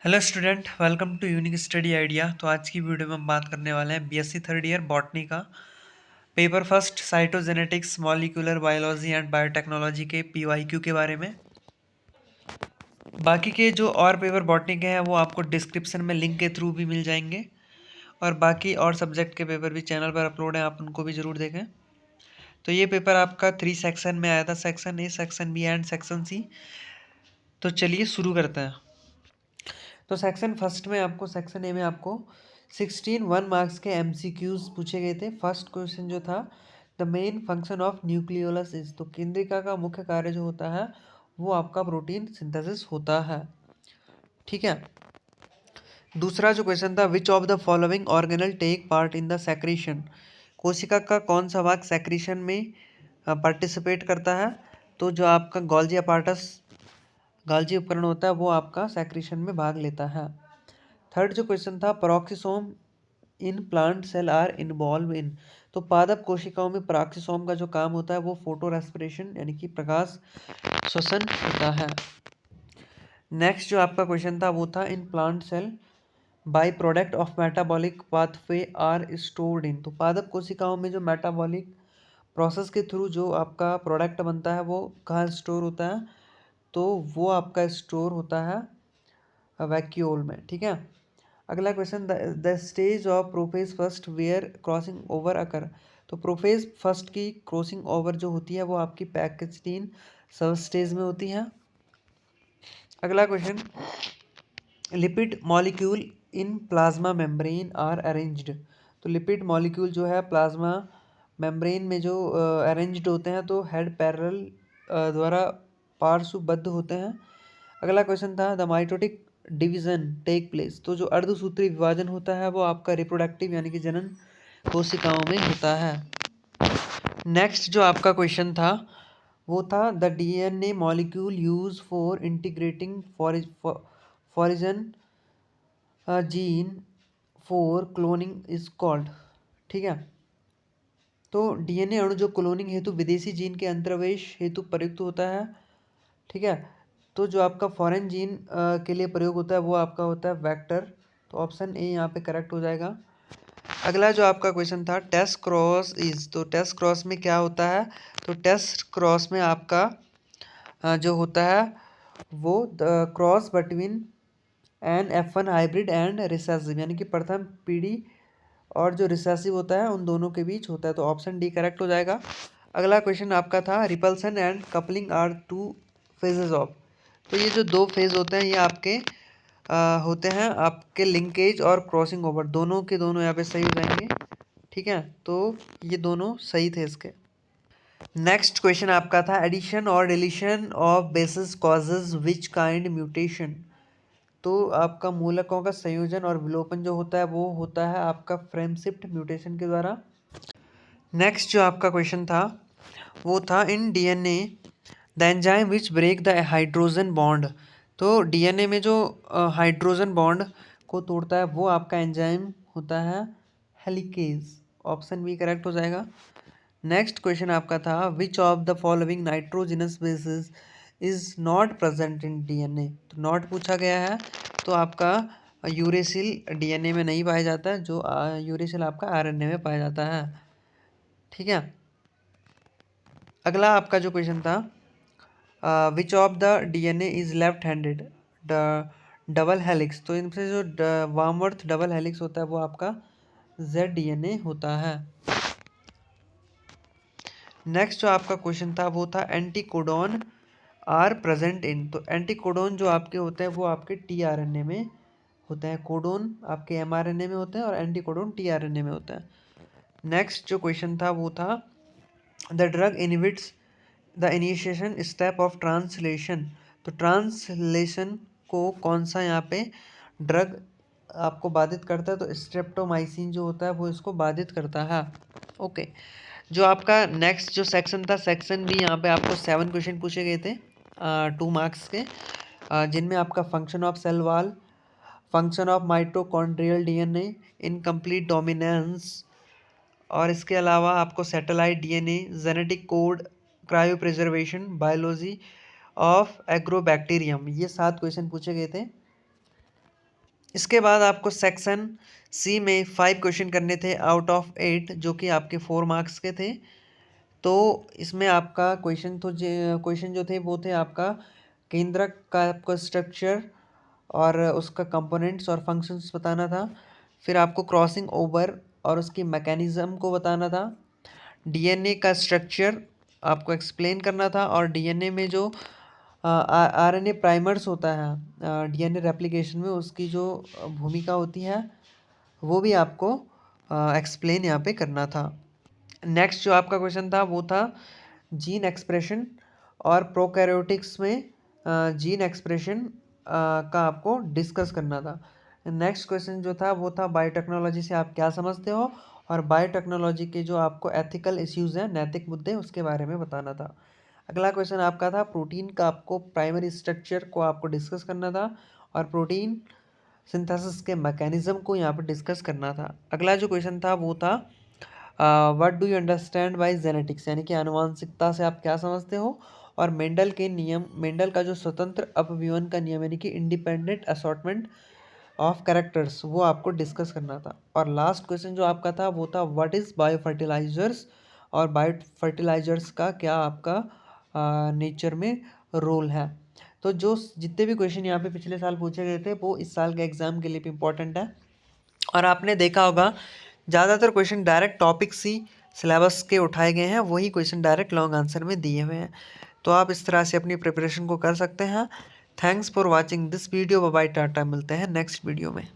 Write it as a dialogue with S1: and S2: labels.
S1: Hello student, welcome to unique study idea. तो आज की वीडियो में हम बात करने वाले हैं बीएससी थर्ड ईयर बॉटनी का paper first cytogenetics molecular biology and biotechnology के पीवाईक्यू के बारे में। बाकी के जो और पेपर बॉटनी के हैं वो आपको डिस्क्रिप्शन में लिंक के थ्रू भी मिल जाएंगे, और बाकी और सब्जेक्ट के पेपर भी चैनल पर अपलोड हैं, आप उनको भी ज़रूर देखें। तो ये पेपर आपका 3 सेक्शन में आया था, section A, section B and section C. तो चलिए शुरू करते हैं। तो सेक्शन फर्स्ट में आपको, सेक्शन ए में आपको 16 1 मार्क्स के एमसीक्यूज पूछे गए थे। फर्स्ट क्वेश्चन जो था, the main function of nucleolus is, तो केंद्रिका का मुख्य कार्य जो होता है वो आपका प्रोटीन सिंथेसिस होता है। ठीक है। दूसरा जो क्वेश्चन था, which of the following organelle take part in the secretion, कोशिका का कौन सा भाग सेक्रीशन में पार्टिसिपेट करता है। तो जो आपका गोल्जी अपार्टस गाल्जी उपकरण होता है वो आपका सेक्रीशन में भाग लेता है। थर्ड जो क्वेश्चन था, peroxisome in plant cell are involve in, तो पादप कोशिकाओं में पराक्सीसोम का जो काम होता है वो फोटो रेस्पिरेशन यानी कि प्रकाश श्वसन होता है। नेक्स्ट जो आपका क्वेश्चन था वो था, in plant cell by product of metabolic pathway are stored in, तो पादप कोशिकाओं में जो मेटाबॉलिक प्रोसेस के थ्रू जो आपका प्रोडक्ट बनता है वो कहाँ स्टोर होता है, तो वो आपका स्टोर होता है वैक्यूल में। ठीक है। अगला question, the stage of prophase first where crossing over occur, तो प्रोफेज फर्स्ट की क्रॉसिंग ओवर जो होती है वो आपकी पैक्सिटीन सब स्टेज में होती है। अगला question, lipid molecule in plasma membrane are arranged, तो लिपिड मॉलिक्यूल जो है प्लाज्मा मेम्ब्रेन में जो अरेंज्ड होते हैं तो हेड पैरेलल द्वारा पार्श्वबद्ध होते हैं। अगला क्वेश्चन था, the mitotic division take place, तो जो अर्धसूत्री विभाजन होता है वो आपका रिप्रोडक्टिव यानी कि जनन कोशिकाओं में होता है। नेक्स्ट जो आपका क्वेश्चन था वो था, the DNA molecule use for integrating foreign gene for cloning is called. ठीक है। तो डीएनए अणु जो क्लोनिंग हेतु विदेशी जीन के अंतर्वेश हेतु प्रयुक्त होता है। ठीक है। तो जो आपका फॉरेन जीन के लिए प्रयोग होता है वो आपका होता है वेक्टर, तो ऑप्शन ए यहाँ पे करेक्ट हो जाएगा। अगला जो आपका क्वेश्चन था, टेस्ट क्रॉस इज, तो टेस्ट क्रॉस में क्या होता है, तो टेस्ट क्रॉस में आपका जो होता है वो cross between an F1 hybrid and recessive, यानी कि प्रथम पीढ़ी और जो रिसेसिव होता है उन दोनों के बीच होता है, तो ऑप्शन डी करेक्ट हो जाएगा। अगला क्वेश्चन आपका था, repulsion and coupling are two phases of, तो ये जो दो फेज होते हैं ये आपके होते हैं आपके लिंकेज और क्रॉसिंग ओवर, दोनों के दोनों यहाँ पे सही हो जाएंगे। ठीक है। तो ये दोनों सही थे इसके। नेक्स्ट क्वेश्चन आपका था, एडिशन और deletion of basis causes which kind mutation, तो आपका मूलकों का संयोजन और विलोपन जो होता है वो होता है आपका फ्रेम शिफ्ट म्यूटेशन के द्वारा। नेक्स्ट जो आपका क्वेश्चन था वो था, in DNA the enzyme which break the hydrogen bond, तो डीएनए में जो हाइड्रोजन बॉन्ड को तोड़ता है वो आपका एंजाइम होता है हेलिकेज, ऑप्शन बी करेक्ट हो जाएगा। नेक्स्ट क्वेश्चन आपका था, which of the following nitrogenous basis is not present in DNA, तो नॉट पूछा गया है, तो आपका यूरेसिल डीएनए में नहीं पाया जाता है, जो यूरेसिल आपका आरएनए में पाया जाता है। ठीक है। अगला आपका जो क्वेश्चन था, which of the DNA is left handed double helix, तो इनसे जो वामवर्थ डबल हेलिक्स होता है वो आपका जेड डीएनए होता है। नेक्स्ट जो आपका क्वेश्चन था वो था, एंटीकोडॉन आर प्रेजेंट इन, तो एंटीकोडॉन जो आपके होते हैं वो आपके टीआरएनए में होते हैं, कोडोन आपके एमआरएनए में होते हैं और एंटीकोडॉन टीआरएनए में होता है। नेक्स्ट जो क्वेश्चन था वो था, the drug inhibits the initiation step of translation, तो ट्रांसलेशन को कौन सा यहाँ पे ड्रग आपको बाधित करता है, तो स्ट्रेप्टोमाइसिन जो होता है वो इसको बाधित करता है। ओके। जो आपका नेक्स्ट जो सेक्शन था, सेक्शन बी, यहाँ पे आपको 7 क्वेश्चन पूछे गए थे 2 मार्क्स के, जिनमें आपका function of cell wall, function of mitochondrial DNA, incomplete dominance, और इसके अलावा आपको satellite DNA, genetic code, cryopreservation, biology of Agrobacterium, ये 7 क्वेश्चन पूछे गए थे। इसके बाद आपको सेक्शन सी में 5 क्वेश्चन करने थे आउट ऑफ 8, जो कि आपके 4 मार्क्स के थे। तो इसमें आपका क्वेश्चन जो थे वो थे आपका केंद्रक का आपका स्ट्रक्चर और उसका कंपोनेंट्स और फंक्शंस बताना था। फिर आपको क्रॉसिंग ओवर और उसकी मैकेनिज्म को बताना था। डीएनए का स्ट्रक्चर आपको एक्सप्लेन करना था, और डीएनए में जो आरएनए प्राइमर्स होता है डीएनए रेप्लिकेशन में, उसकी जो भूमिका होती है वो भी आपको एक्सप्लेन यहाँ पे करना था। नेक्स्ट जो आपका क्वेश्चन था वो था जीन एक्सप्रेशन और प्रोकैरियोटिक्स में जीन एक्सप्रेशन का आपको डिस्कस करना था। नेक्स्ट क्वेश्चन जो था वो था बायोटेक्नोलॉजी से आप क्या समझते हो, और बायोटेक्नोलॉजी के जो आपको एथिकल इश्यूज हैं, नैतिक मुद्दे, उसके बारे में बताना था। अगला क्वेश्चन आपका था प्रोटीन का आपको प्राइमरी स्ट्रक्चर को आपको डिस्कस करना था, और प्रोटीन सिंथेसिस के मैकेनिज्म को यहाँ पर डिस्कस करना था। अगला जो क्वेश्चन था वो था what do you understand by genetics, यानी कि आनुवांशिकता से आप क्या समझते हो, और मेंडल के नियम, मेंडल का जो स्वतंत्र अपव्यवन का नियम यानी कि इंडिपेंडेंट असॉर्टमेंट ऑफ कैरेक्टर्स, वो आपको डिस्कस करना था। और लास्ट क्वेश्चन जो आपका था वो था व्हाट इज़ बायो फर्टिलाइजर्स, और बायो फर्टिलाइजर्स का क्या आपका नेचर में रोल है। तो जो जितने भी क्वेश्चन यहाँ पे पिछले साल पूछे गए थे वो इस साल के एग्ज़ाम के लिए भी इम्पोर्टेंट है। और आपने देखा होगा ज़्यादातर क्वेश्चन डायरेक्ट टॉपिक सी सिलेबस के उठाए गए हैं, वही क्वेश्चन डायरेक्ट लॉन्ग आंसर में दिए हुए हैं। तो आप इस तरह से अपनी प्रिपरेशन को कर सकते हैं। Thanks for watching this video. Bye bye, ta-ta, मिलते हैं नेक्स्ट वीडियो में।